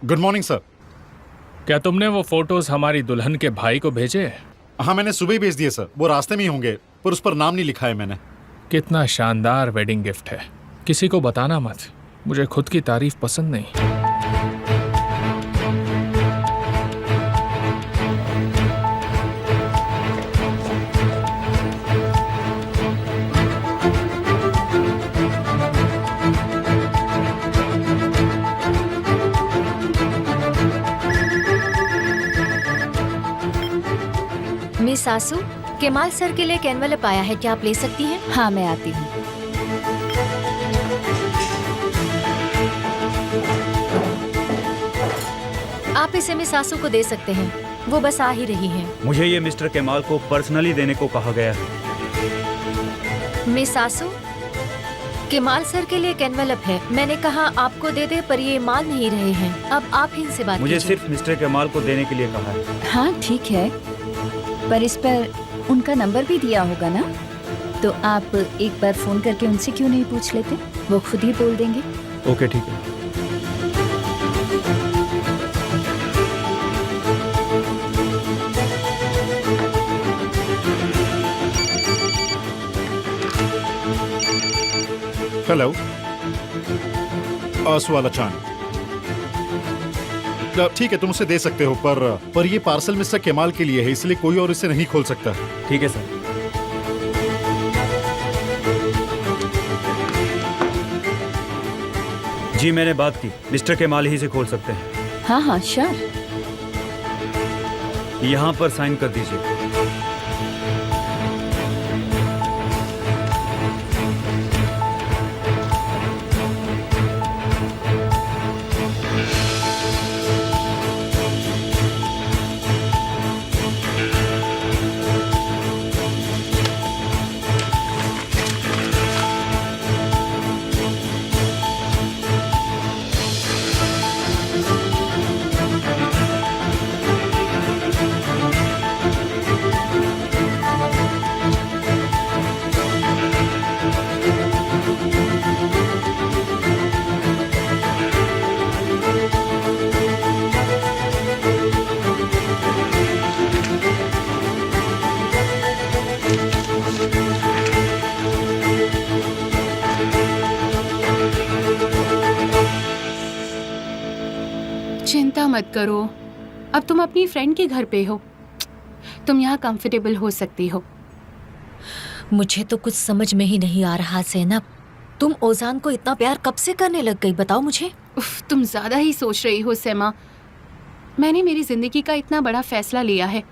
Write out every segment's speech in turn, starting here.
Good morning sir. क्या तुमने वो फोटोज हमारी दुल्हन के भाई को भेजे? हाँ, मैंने सुबह ही भेज दिए सर। वो रास्ते में ही होंगे, पर उस पर नाम नहीं लिखा है मैंने। कितना शानदार वेडिंग गिफ्ट है। किसी को बताना मत, मुझे खुद की तारीफ पसंद नहीं। मिस सासू, केमाल सर के लिए एक एनवेलप आया है, क्या आप ले सकती हैं? हाँ, मैं आती हूँ। आप इसे मिस सासू को दे सकते हैं, वो बस आ ही रही हैं। मुझे ये मिस्टर केमाल को पर्सनली देने को कहा गया है। मिस सासू, केमाल सर के लिए एक एनवेलप है। मैंने कहा आपको दे दे, पर ये मान नहीं रहे हैं। अब आप ही इनसे बात मुझे कीजिए। सिर्फ मिस्टर केमाल को देने के लिए कहा है। हाँ ठीक है, पर इस पर उनका नंबर भी दिया होगा ना, तो आप एक बार फोन करके उनसे क्यों नहीं पूछ लेते? वो खुद ही बोल देंगे। ओके ठीक है। हेलो, वाला चांद। ठीक है, तुम उसे दे सकते हो, पर ये पार्सल मिस्टर केमाल के लिए है, इसलिए कोई और इसे नहीं खोल सकता। ठीक है सर। जी मैंने बात की, मिस्टर केमाल ही से खोल सकते हैं। हाँ हाँ श्योर। यहाँ पर साइन कर दीजिए। चिंता मत करो, अब तुम अपनी फ्रेंड के घर पे हो, तुम यहाँ कंफर्टेबल हो सकती हो। मुझे तो कुछ समझ में ही नहीं आ रहा ज़ैनब, तुम ओजान को इतना प्यार कब से करने लग गई, बताओ मुझे। उफ, तुम ज्यादा ही सोच रही हो सैमा। मैंने मेरी जिंदगी का इतना बड़ा फैसला लिया है,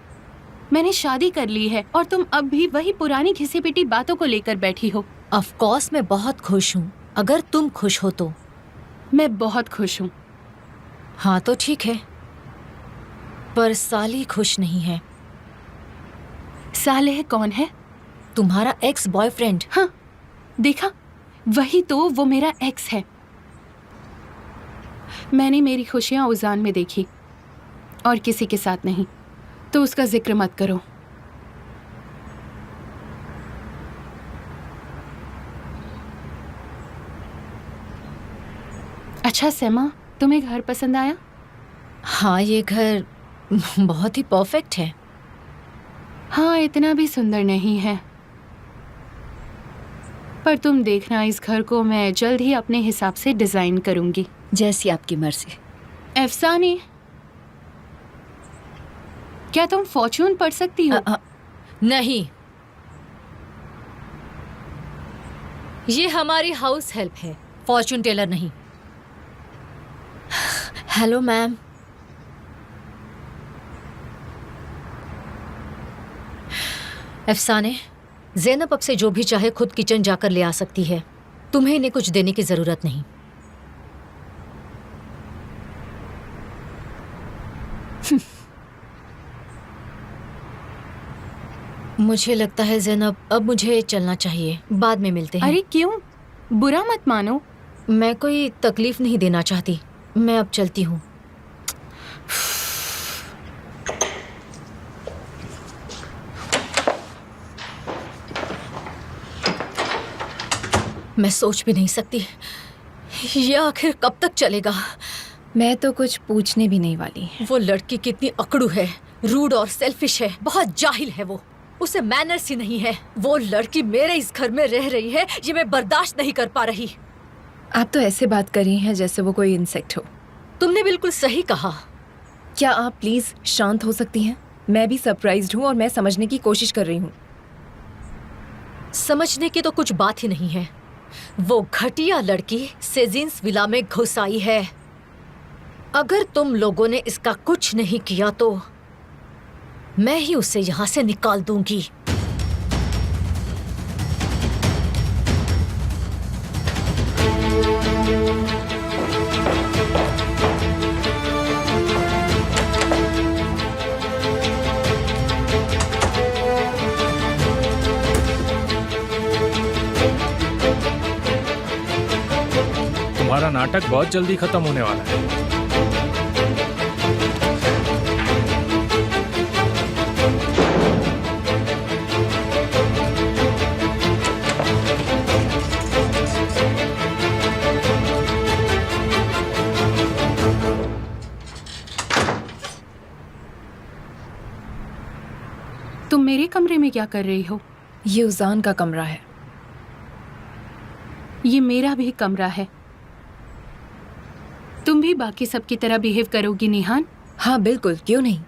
मैंने शादी कर ली है, और तुम अब भी वही पुरानी घिसी पिटी बातों को लेकर बैठी हो। ऑफ कोर्स मैं बहुत खुश हूँ, अगर तुम खुश हो तो। मैं बहुत खुश हूँ। हाँ तो ठीक है, पर साली खुश नहीं है। सालेह कौन है? तुम्हारा एक्स बॉयफ्रेंड। हाँ देखा, वही तो, वो मेरा एक्स है। मैंने मेरी खुशियाँ उजान में देखी और किसी के साथ नहीं, तो उसका जिक्र मत करो। अच्छा सैमा, तुम्हें घर पसंद आया? हाँ, ये घर बहुत ही परफेक्ट है। हाँ, इतना भी सुंदर नहीं है, पर तुम देखना, इस घर को मैं जल्द ही अपने हिसाब से डिजाइन करूंगी। जैसी आपकी मर्जी। अफसाने, क्या तुम फॉर्च्यून पढ़ सकती हो? नहीं, ये हमारी हाउस हेल्प है, फॉर्च्यून टेलर नहीं। Hello ma'am. अफसाने, ज़ैनब अब से जो भी चाहे खुद किचन जाकर ले आ सकती है, तुम्हें इन्हें कुछ देने की जरूरत नहीं। मुझे लगता है ज़ैनब, अब मुझे चलना चाहिए, बाद में मिलते हैं। अरे क्यों? बुरा मत मानो। मैं कोई तकलीफ नहीं देना चाहती, मैं अब चलती हूँ। मैं सोच भी नहीं सकती ये आखिर कब तक चलेगा। मैं तो कुछ पूछने भी नहीं वाली। वो लड़की कितनी अकड़ू है, रूड और सेल्फिश है, बहुत जाहिल है वो। उसे मैनर्स ही नहीं है। वो लड़की मेरे इस घर में रह रही है, ये मैं बर्दाश्त नहीं कर पा रही। आप तो ऐसे बात कर रही हैं जैसे वो कोई इंसेक्ट हो। तुमने बिल्कुल सही कहा। क्या आप प्लीज शांत हो सकती हैं? मैं भी सरप्राइज्ड हूँ और मैं समझने की कोशिश कर रही हूँ। समझने की तो कुछ बात ही नहीं है। वो घटिया लड़की सेजिन्स विला में घुस आई है। अगर तुम लोगों ने इसका कुछ नहीं किया तो मैं ही उसे यहाँ से निकाल दूंगी। तुम्हारा नाटक बहुत जल्दी खत्म होने वाला है। तुम मेरे कमरे में क्या कर रही हो? ये उजान का कमरा है। ये मेरा भी कमरा है। तुम भी बाकी सबकी तरह बिहेव करोगी निहान? हाँ बिल्कुल, क्यों नहीं।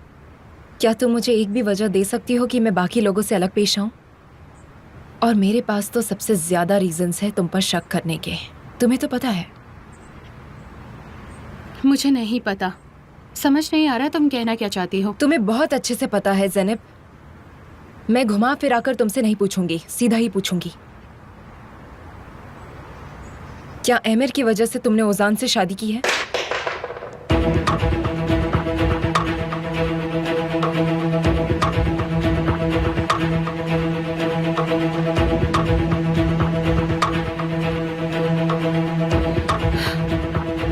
क्या तुम मुझे एक भी वजह दे सकती हो कि मैं बाकी लोगों से अलग पेश आऊं? और मेरे पास तो सबसे ज्यादा रीजंस है तुम पर शक करने के। तुम्हें तो पता है। मुझे नहीं पता। समझ नहीं आ रहा तुम कहना क्या चाहती हो। तुम्हें बहुत अच्छे से पता है ज़ैनब। मैं घुमा फिरा कर तुमसे नहीं पूछूंगी, सीधा ही पूछूंगी। क्या एमिर की वजह से तुमने ओजान से शादी की है?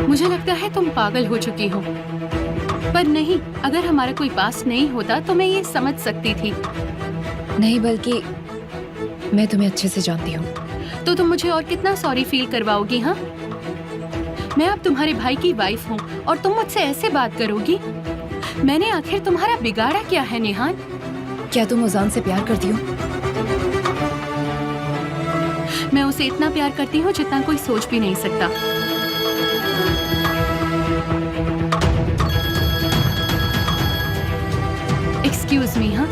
मुझे लगता है तुम पागल हो चुकी हो। पर नहीं, अगर हमारा कोई पास नहीं होता तो मैं ये समझ सकती थी। नहीं, बल्कि मैं तुम्हें अच्छे से जानती हूँ। तो तुम मुझे और कितना सॉरी फील करवाओगी? हाँ, मैं अब तुम्हारे भाई की वाइफ हूँ और तुम मुझसे ऐसे बात करोगी? मैंने आखिर तुम्हारा बिगाड़ा क्या है निहान? क्या तुम ओजान से प्यार करती हो? मैं उसे इतना प्यार करती हूँ जितना कोई सोच भी नहीं सकता। Excuse me. हाँ,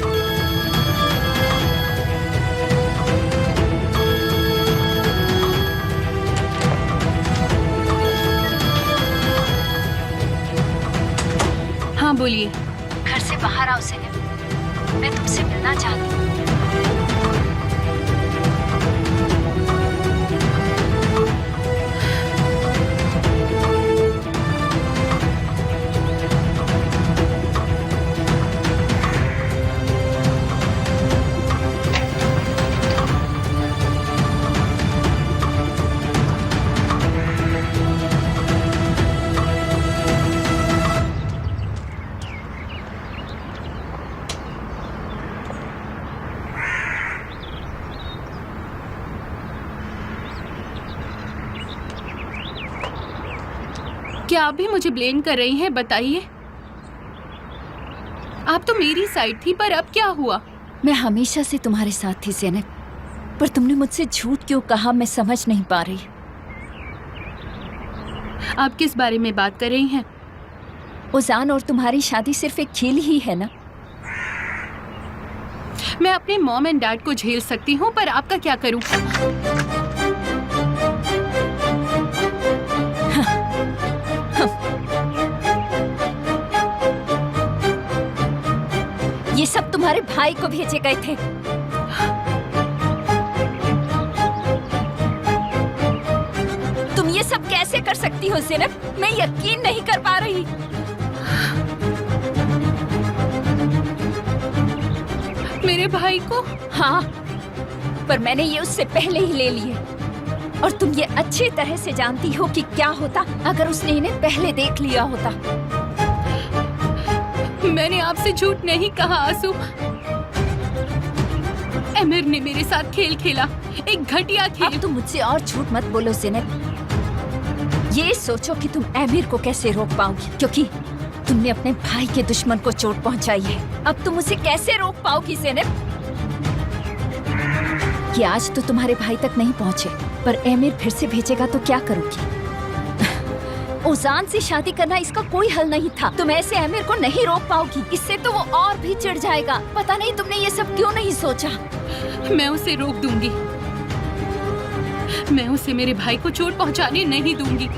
हाँ बोलिए। घर से बाहर आओ ज़ैनब, मैं तुमसे मिलना चाहती हूँ। क्या आप भी मुझे ब्लेम कर रही हैं? बताइए। आप तो मेरी साइड थी, पर अब क्या हुआ? मैं हमेशा से तुम्हारे साथ थी ज़ैनब, पर तुमने मुझसे झूठ क्यों कहा मैं समझ नहीं पा रही। आप किस बारे में बात कर रही हैं? ओजान और तुम्हारी शादी सिर्फ एक खेल ही है ना। मैं अपने मॉम एंड डैड को झेल सकती हूँ, पर आपका क्या करूँ? ये सब तुम्हारे भाई को भेजे गए थे। तुम ये सब कैसे कर सकती हो ज़ैनब? मैं यकीन नहीं कर पा रही। मेरे भाई को? हाँ, पर मैंने ये उससे पहले ही ले लिए। और तुम ये अच्छी तरह से जानती हो कि क्या होता अगर उसने इन्हें पहले देख लिया होता। मैंने आपसे झूठ नहीं कहा आंसू। एमिर ने मेरे साथ खेल खेला, एक घटिया खेल। अब तुम मुझसे और झूठ मत बोलो ज़ैनब। ये सोचो कि तुम आमिर को कैसे रोक पाओगी, क्योंकि तुमने अपने भाई के दुश्मन को चोट पहुंचाई है। अब तुम उसे कैसे रोक पाओगी ज़ैनब? कि आज तो तुम्हारे भाई तक नहीं पहुंचे, पर आमिर फिर से भेजेगा तो क्या करोगी? ओजान से शादी करना इसका कोई हल नहीं था। तुम ऐसे आमिर को नहीं रोक पाओगी, इससे तो वो और भी चिढ़ जाएगा। पता नहीं तुमने ये सब क्यों नहीं सोचा। मैं उसे रोक दूंगी। मैं उसे मेरे भाई को चोट पहुंचाने नहीं दूंगी।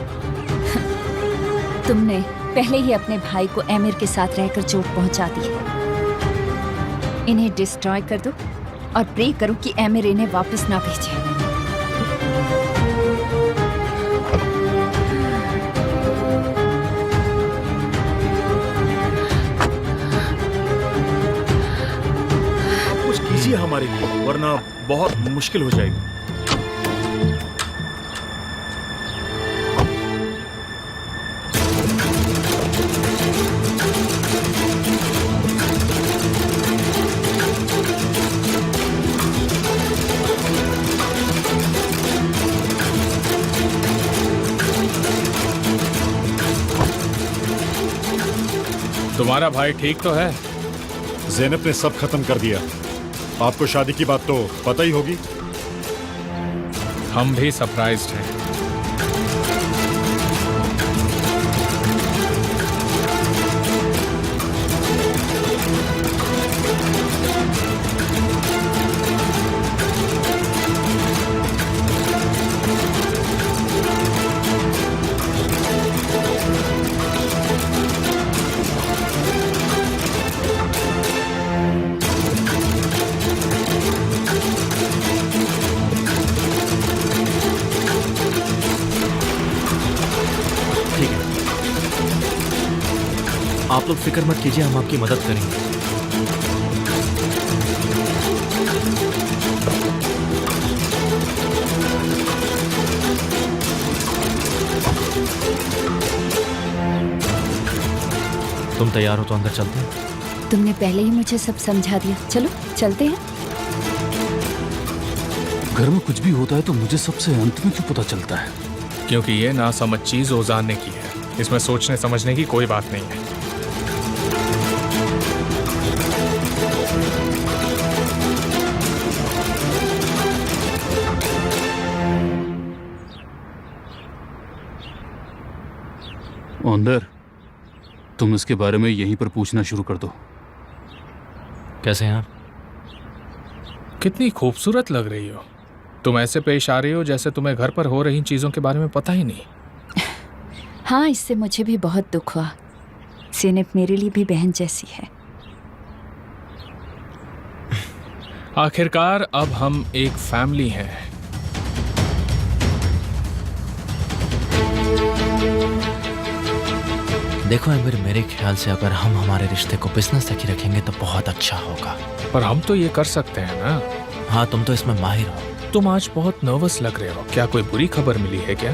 तुमने पहले ही अपने भाई को आमिर के साथ रहकर चोट पहुंचा दी है। इन्हें डिस्ट्रॉय कर दो और प्रे करो कि आमिर इन्हें वापस ना भेजे। कुछ कीजिए हमारे लिए, वरना बहुत मुश्किल हो जाएगी। तुम्हारा भाई ठीक तो है? ज़ैनब ने सब खत्म कर दिया। आपको शादी की बात तो पता ही होगी। हम भी सरप्राइज्ड हैं। आप लोग फिक्र मत कीजिए, हम आपकी मदद करेंगे। तुम तैयार हो तो अंदर चलते हैं। तुमने पहले ही मुझे सब समझा दिया। चलो चलते हैं। घर में कुछ भी होता है तो मुझे सबसे अंत में क्यों पता चलता है? क्योंकि ये नासमझ चीज ओजान ने की है। इसमें सोचने समझने की कोई बात नहीं है। अंदर, तुम इसके बारे में यहीं पर पूछना शुरू कर दो। कैसे हैं आप? कितनी खूबसूरत लग रही हो। तुम ऐसे पेश आ रही हो जैसे तुम्हें घर पर हो रही चीजों के बारे में पता ही नहीं। हाँ, इससे मुझे भी बहुत दुख हुआ। ज़ैनब मेरे लिए भी बहन जैसी है। आखिरकार अब हम एक फैमिली हैं। देखो आमिर, मेरे ख्याल से अगर हम हमारे रिश्ते को बिजनेस तक ही रखेंगे तो बहुत अच्छा होगा। पर हम तो ये कर सकते हैं ना। हाँ, तुम तो इसमें माहिर हो। तुम आज बहुत नर्वस लग रहे हो। क्या कोई बुरी खबर मिली है क्या?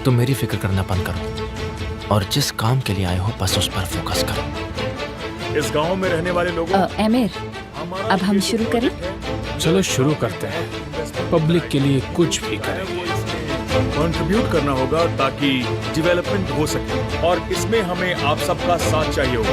तुम मेरी फिक्र करना बंद करो और जिस काम के लिए आए हो बस उस पर फोकस करो। इस गांव में रहने वाले लोगों आमिर, अब हम शुरू करें? चलो शुरू करते हैं। पब्लिक के लिए कुछ भी करेंगे। कंट्रीब्यूट करना होगा ताकि डेवलपमेंट हो सके, और इसमें हमें आप सबका साथ चाहिए होगा।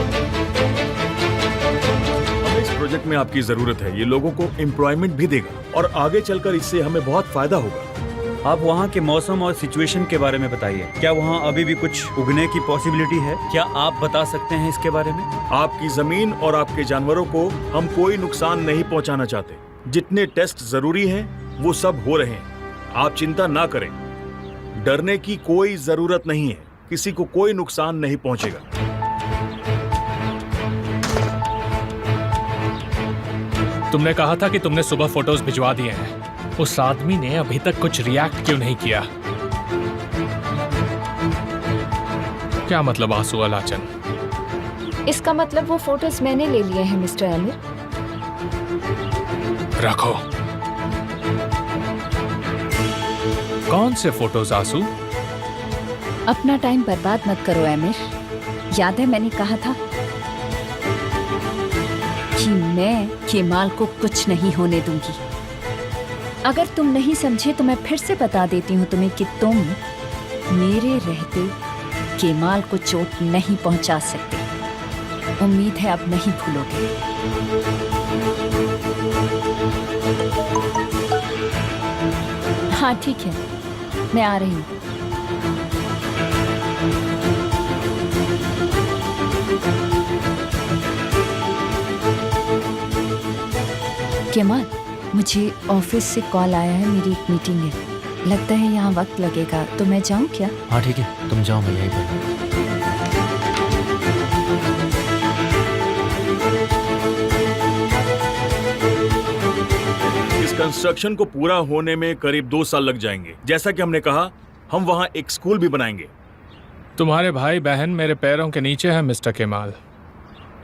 हमें इस प्रोजेक्ट में आपकी जरूरत है। ये लोगों को एम्प्लॉयमेंट भी देगा और आगे चलकर इससे हमें बहुत फायदा होगा। आप वहाँ के मौसम और सिचुएशन के बारे में बताइए। क्या वहाँ अभी भी कुछ उगने की पॉसिबिलिटी है? क्या आप बता सकते हैं इसके बारे में? आपकी जमीन और आपके जानवरों को हम कोई नुकसान नहीं पहुंचाना चाहते। जितने टेस्ट जरूरी हैं वो सब हो रहे हैं। आप चिंता ना करें। डरने की कोई जरूरत नहीं है। किसी को कोई नुकसान नहीं पहुंचेगा। तुमने कहा था कि तुमने सुबह फोटोज भिजवा दिए हैं। उस आदमी ने अभी तक कुछ रिएक्ट क्यों नहीं किया? क्या मतलब आंसू अलाचन? इसका मतलब वो फोटोज मैंने ले लिए हैं मिस्टर आमिर। रखो। कौन से फोटोज आंसू? अपना टाइम बर्बाद मत करो आमिर। याद है मैंने कहा था कि मैं केमाल को कुछ नहीं होने दूंगी। अगर तुम नहीं समझे तो मैं फिर से बता देती हूँ तुम्हें कि तुम मेरे रहते केमाल को चोट नहीं पहुंचा सकते। उम्मीद है अब नहीं भूलोगे। हाँ ठीक है, मैं आ रही हूँ। केमाल, मुझे ऑफिस से कॉल आया है, मेरी एक मीटिंग है। लगता है यहाँ वक्त लगेगा, तो मैं जाऊँ क्या? हाँ ठीक है, तुम जाओ, मैं यहीं पर हूँ। इस कंस्ट्रक्शन को पूरा होने में करीब 2 साल लग जाएंगे। जैसा कि हमने कहा, हम वहाँ एक स्कूल भी बनाएंगे। तुम्हारे भाई बहन मेरे पैरों के नीचे है मिस्टर केमाल।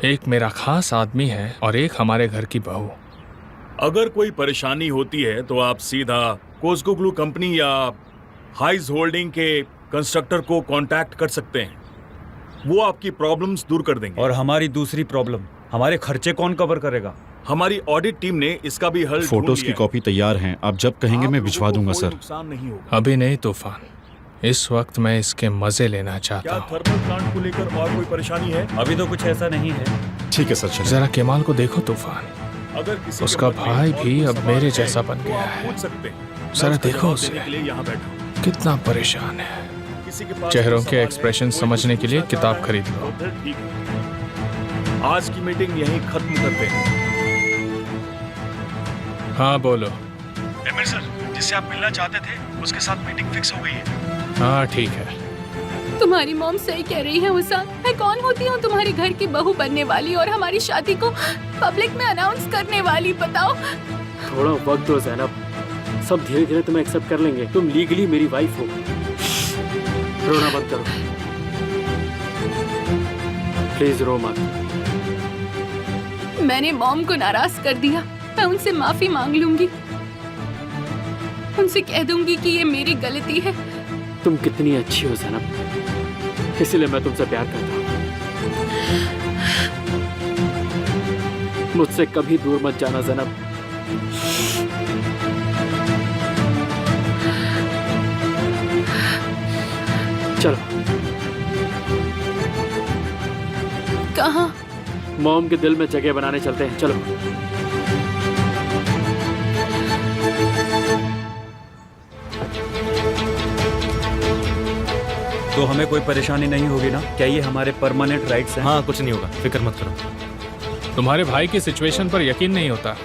एक मेरा खास आदमी है और एक हमारे घर की बहू। अगर कोई परेशानी होती है तो आप सीधा कोस्को कंपनी या हाइज होल्डिंग के कंस्ट्रक्टर को कांटेक्ट कर सकते हैं। वो आपकी प्रॉब्लम्स दूर कर देंगे। और हमारी दूसरी प्रॉब्लम, हमारे खर्चे कौन कवर करेगा? हमारी ऑडिट टीम ने इसका भी हल ढूंढ फोटोज लिया की है। कॉपी तैयार हैं, आप जब कहेंगे मैं भिजवा दूंगा कोई सर। नुकसान नहीं होगा। अभी नहीं तूफान, इस वक्त मैं इसके मजे लेना चाहता क्या हूँ। थर्मल प्लांट को लेकर और कोई परेशानी है? अभी तो कुछ ऐसा नहीं है। ठीक है सर, चलिए। जरा केमाल को देखो तूफान, अगर किसी के उसका मन में भाई और भी कोई अब सवाल मेरे है, जैसा बन तो गया आप है। पूछ सकते हैं। मैं जरा उसका देखो जवाब उसे। देने के लिए यहाँ बैठा हूँ। कितना परेशान है। किसी के पास चेहरों कोई के सवाल है, एक्सप्रेशन कोई समझने कुछ के लिए पूछना किताब चाह रहा खरीद है, लो। तो फिर ठीक है। आज की मीटिंग यहीं खत्म करते हैं। हाँ बोलो। एमिर सर, जिससे आप मिलना चाहते थे उसके साथ मीटिंग फिक्स हो गई है। हाँ ठीक है। तुम्हारी मॉम सही कह रही है उसान। मैं कौन होती हूँ तुम्हारे घर की बहू बनने वाली और हमारी शादी को पब्लिक में अनाउंस करने वाली? बताओ। थोड़ा वक्त दो ज़ैनब, सब धीरे धीरे तुम्हें एक्सेप्ट कर लेंगे। तुम लीगली मेरी वाइफ हो। रोना बंद करो, प्लीज रो मत। मैंने मॉम को नाराज कर दिया। मैं उनसे माफी मांग लूंगी। उनसे कह दूंगी कि ये मेरी गलती है। तुम कितनी अच्छी हो ज़ैनब, इसलिए मैं तुमसे प्यार करता हूँ। मुझसे कभी दूर मत जाना ज़ैनब। चलो। कहाँ? मॉम के दिल में जगह बनाने चलते हैं, चलो। तो हमें कोई परेशानी नहीं होगी ना? क्या ये हमारे परमानेंट राइट्स हैं? हाँ कुछ नहीं होगा, फिक्र मत करो। तुम्हारे भाई की सिचुएशन पर यकीन नहीं होता।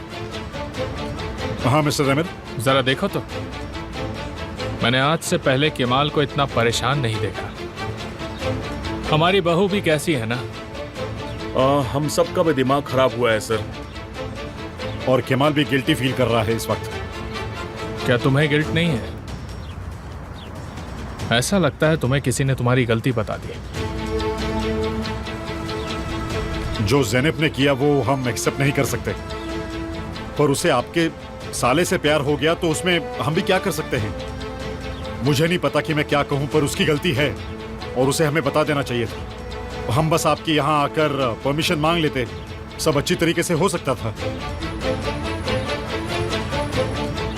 हाँ मिस्टर अमीर, जरा देखो तो, मैंने आज से पहले केमाल को इतना परेशान नहीं देखा। हमारी बहू भी कैसी है ना? हम सबका भी दिमाग खराब हुआ है सर। और केमाल भी गिल्टी फील कर रहा है इस वक्त। क्या तुम्हें गिल्ट नहीं है? ऐसा लगता है तुम्हें किसी ने तुम्हारी गलती बता दी। जो ज़ैनब ने किया वो हम एक्सेप्ट नहीं कर सकते, पर उसे आपके साले से प्यार हो गया तो उसमें हम भी क्या कर सकते हैं। मुझे नहीं पता कि मैं क्या कहूं, पर उसकी गलती है और उसे हमें बता देना चाहिए था। हम बस आपके यहाँ आकर परमिशन मांग लेते, सब अच्छी तरीके से हो सकता था।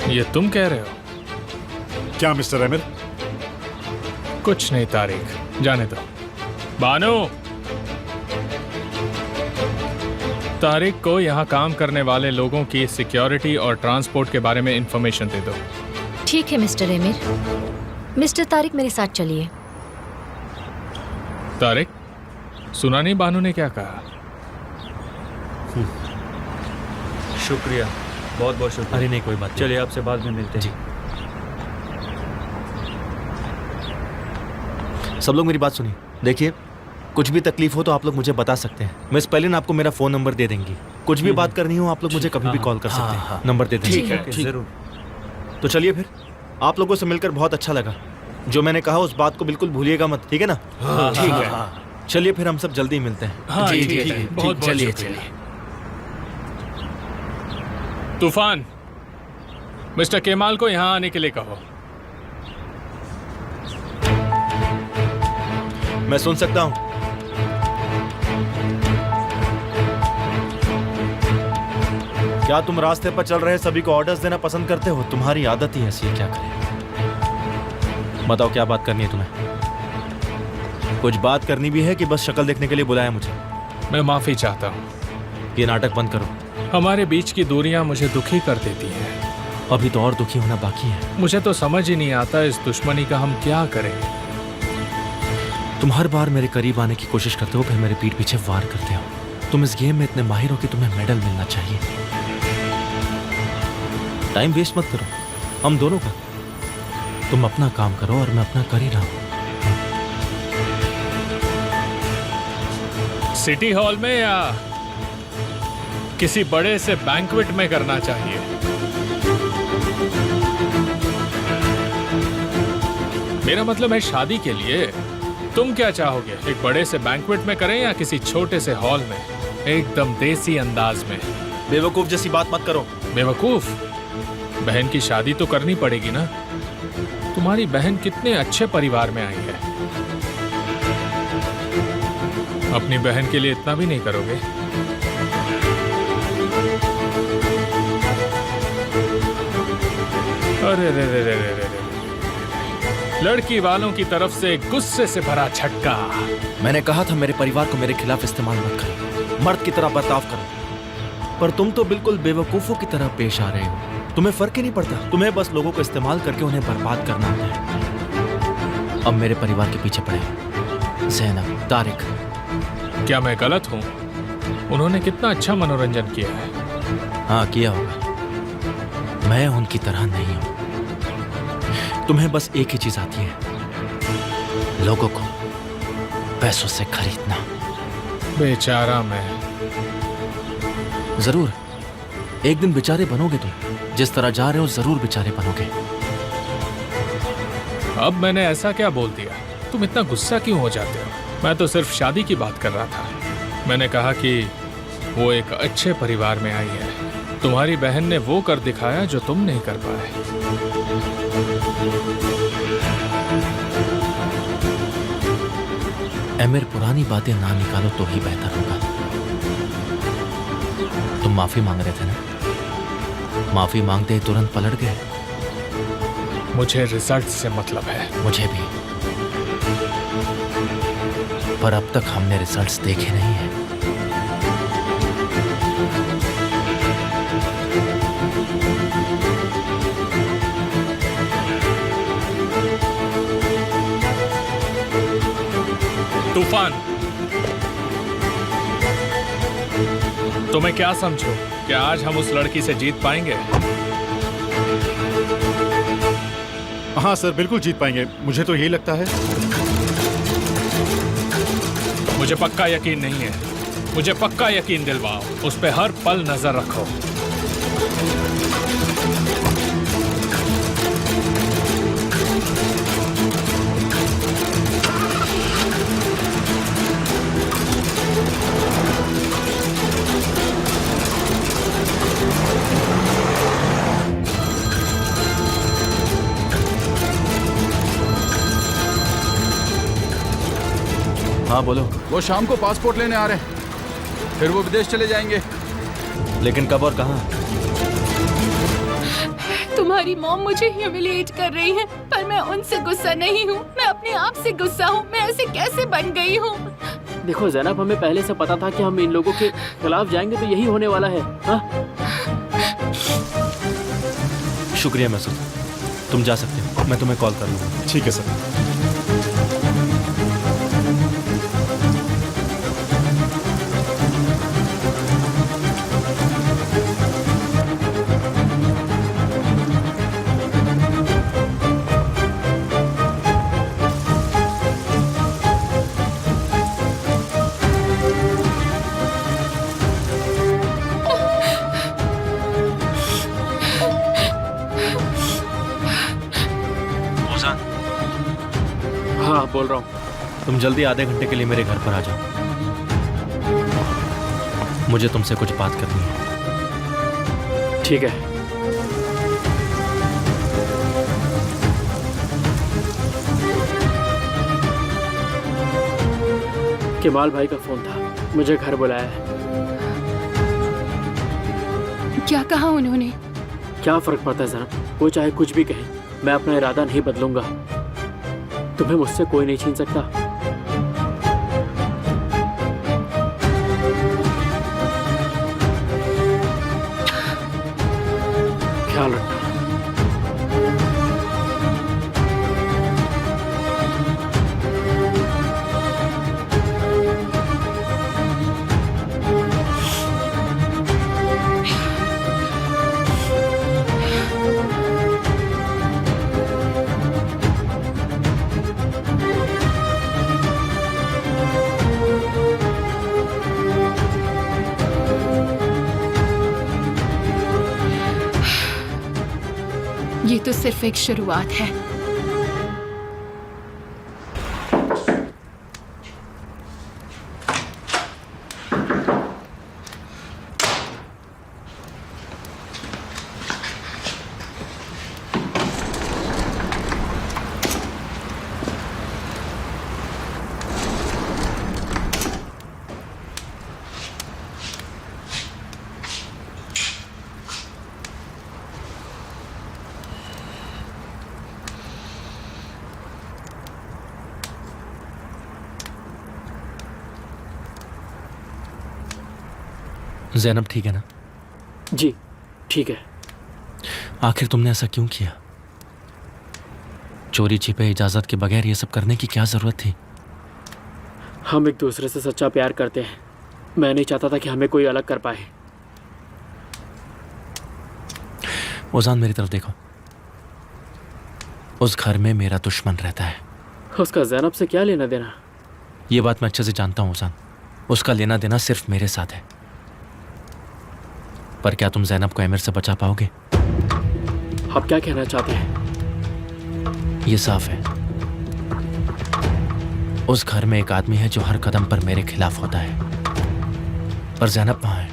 ये तुम कह रहे हो? क्या मिस्टर अमीर? कुछ नहीं तारिक, जाने दो। बानो, तारिक को यहाँ काम करने वाले लोगों की सिक्योरिटी और ट्रांसपोर्ट के बारे में इंफॉर्मेशन दे दो। ठीक है मिस्टर एमिर। मिस्टर तारिक मेरे साथ चलिए। तारिक, सुना नहीं बानो ने क्या कहा? शुक्रिया, बहुत बहुत शुक्रिया। अरे नहीं, कोई बात नहीं। चलिए आपसे बाद में मिलते हैं। सब लोग मेरी बात सुनिए। देखिए, कुछ भी तकलीफ हो तो आप लोग मुझे बता सकते हैं। मिस पेलिन आपको मेरा फोन नंबर दे देंगी। कुछ भी बात करनी हो आप लोग मुझे कभी भी कॉल कर सकते हैं। नंबर दे देंगे। ठीक है, जरूर। तो चलिए फिर, आप लोगों से मिलकर बहुत अच्छा लगा। जो मैंने कहा उस बात को बिल्कुल भूलिएगा मत, ठीक है ना? ठीक है। चलिए फिर हम सब जल्दी ही मिलते हैं। हाँ, ठीक है। बहुत बहुत शुक्रिया। तूफान, मिस्टर केमाल को यहाँ आने के लिए कहो। मैं सुन सकता हूँ। क्या तुम रास्ते पर चल रहे सभी को ऑर्डर्स देना पसंद करते हो? तुम्हारी आदत ही ऐसी है, क्या करें। बताओ क्या बात करनी है तुम्हें? कुछ बात करनी भी है कि बस शक्ल देखने के लिए बुलाया मुझे? मैं माफी चाहता हूँ। ये नाटक बंद करो। हमारे बीच की दूरियां मुझे दुखी कर देती हैं। अभी तो और दुखी होना बाकी है। मुझे तो समझ ही नहीं आता इस दुश्मनी का हम क्या करें। तुम हर बार मेरे करीब आने की कोशिश करते हो, फिर मेरे पीठ पीछे वार करते हो। तुम इस गेम में इतने माहिर हो कि तुम्हें मेडल मिलना चाहिए। टाइम वेस्ट मत करो हम दोनों का। तुम अपना काम करो और मैं अपना कर ही रहा हूं। सिटी हॉल में या किसी बड़े से बैंक्वेट में करना चाहिए? मेरा मतलब है शादी के लिए। तुम क्या चाहोगे, एक बड़े से बैंक्वेट में करें या किसी छोटे से हॉल में, एकदम देसी अंदाज में? बेवकूफ जैसी बात मत करो। बेवकूफ? बहन की शादी तो करनी पड़ेगी ना। तुम्हारी बहन कितने अच्छे परिवार में आई है। अपनी बहन के लिए इतना भी नहीं करोगे? अरे रे रे रे रे रे रे। लड़की वालों की तरफ से गुस्से से भरा झटका। मैंने कहा था मेरे परिवार को मेरे खिलाफ इस्तेमाल मत करो, मर्द की तरह बर्ताव करो। पर तुम तो बिल्कुल बेवकूफों की तरह पेश आ रहे हो। तुम्हें फर्क ही नहीं पड़ता। तुम्हें बस लोगों को इस्तेमाल करके उन्हें बर्बाद करना होता है। अब मेरे परिवार के पीछे पड़े ज़ैनब, तारिक। क्या मैं गलत हूं? उन्होंने कितना अच्छा मनोरंजन किया है। हाँ किया होगा। मैं उनकी तरह नहीं हूं। तुम्हें बस एक ही चीज आती है, लोगों को पैसों से खरीदना। बेचारा मैं। जरूर एक दिन बेचारे बनोगे तुम। जिस तरह जा रहे हो जरूर बेचारे बनोगे। अब मैंने ऐसा क्या बोल दिया? तुम इतना गुस्सा क्यों हो जाते हो? मैं तो सिर्फ शादी की बात कर रहा था। मैंने कहा कि वो एक अच्छे परिवार में आई है। तुम्हारी बहन ने वो कर दिखाया जो तुम नहीं कर पाए। एमिर, पुरानी बातें ना निकालो तो ही बेहतर होगा। तुम माफी मांग रहे थे ना? माफी मांगते ही तुरंत पलट गए। मुझे रिजल्ट से मतलब है। मुझे भी। पर अब तक हमने रिजल्ट्स देखे नहीं हैं। तूफान, तो मैं क्या समझूं? क्या आज हम उस लड़की से जीत पाएंगे? हाँ सर, बिल्कुल जीत पाएंगे। मुझे तो यही लगता है। मुझे पक्का यकीन नहीं है। मुझे पक्का यकीन दिलवाओ। उस पे हर पल नजर रखो। हाँ बोलो। वो शाम को पासपोर्ट लेने आ रहे हैं, फिर वो विदेश चले जाएंगे। लेकिन कब और कहाँ? तुम्हारी मॉम मुझे ह्यूमिलिएट कर रही है, पर मैं उनसे गुस्सा नहीं हूँ। मैं अपने आप से गुस्सा हूँ। मैं ऐसे कैसे बन गई हूँ? देखो ज़ैनब, हमें पहले से पता था कि हम इन लोगों के खिलाफ जाएंगे तो यही होने वाला है। हाँ? शुक्रिया मसूद, तुम जा सकते हो। मैं तुम्हें कॉल कर लूँगा। ठीक है सर। हाँ बोल रहा हूँ। तुम जल्दी आधे घंटे के लिए मेरे घर पर आ जाओ। मुझे तुमसे कुछ बात करनी है। ठीक है। केमाल भाई का फोन था, मुझे घर बुलाया है। क्या कहा उन्होंने? क्या फर्क पड़ता है जैनब, वो चाहे कुछ भी कहे, मैं अपना इरादा नहीं बदलूंगा। तुम्हें मुझसे कोई नहीं छीन सकता। ख्याल रखना। ये तो सिर्फ एक शुरुआत है। जैनब ठीक है ना? जी ठीक है। आखिर तुमने ऐसा क्यों किया? चोरी छिपे इजाजत के बगैर ये सब करने की क्या जरूरत थी? हम एक दूसरे से सच्चा प्यार करते हैं। मैं नहीं चाहता था कि हमें कोई अलग कर पाए। ओजान मेरी तरफ देखो। उस घर में मेरा दुश्मन रहता है। उसका जैनब से क्या लेना देना? ये बात मैं अच्छे से जानता हूँ ओजान। उसका लेना देना सिर्फ मेरे साथ है। पर क्या तुम जैनब को एमिर से बचा पाओगे? आप क्या कहना चाहते हैं? ये साफ है, उस घर में एक आदमी है जो हर कदम पर मेरे खिलाफ होता है। पर जैनब वहां है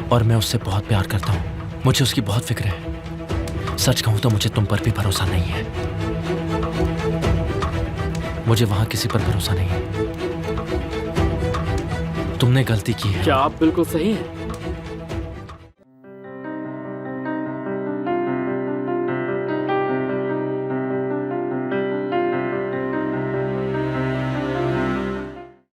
और मैं उससे बहुत प्यार करता हूं। मुझे उसकी बहुत फिक्र है। सच कहूं तो मुझे तुम पर भी भरोसा नहीं है। मुझे वहां किसी पर भरोसा नहीं है। तुमने गलती की है। क्या आप बिल्कुल सही हैं?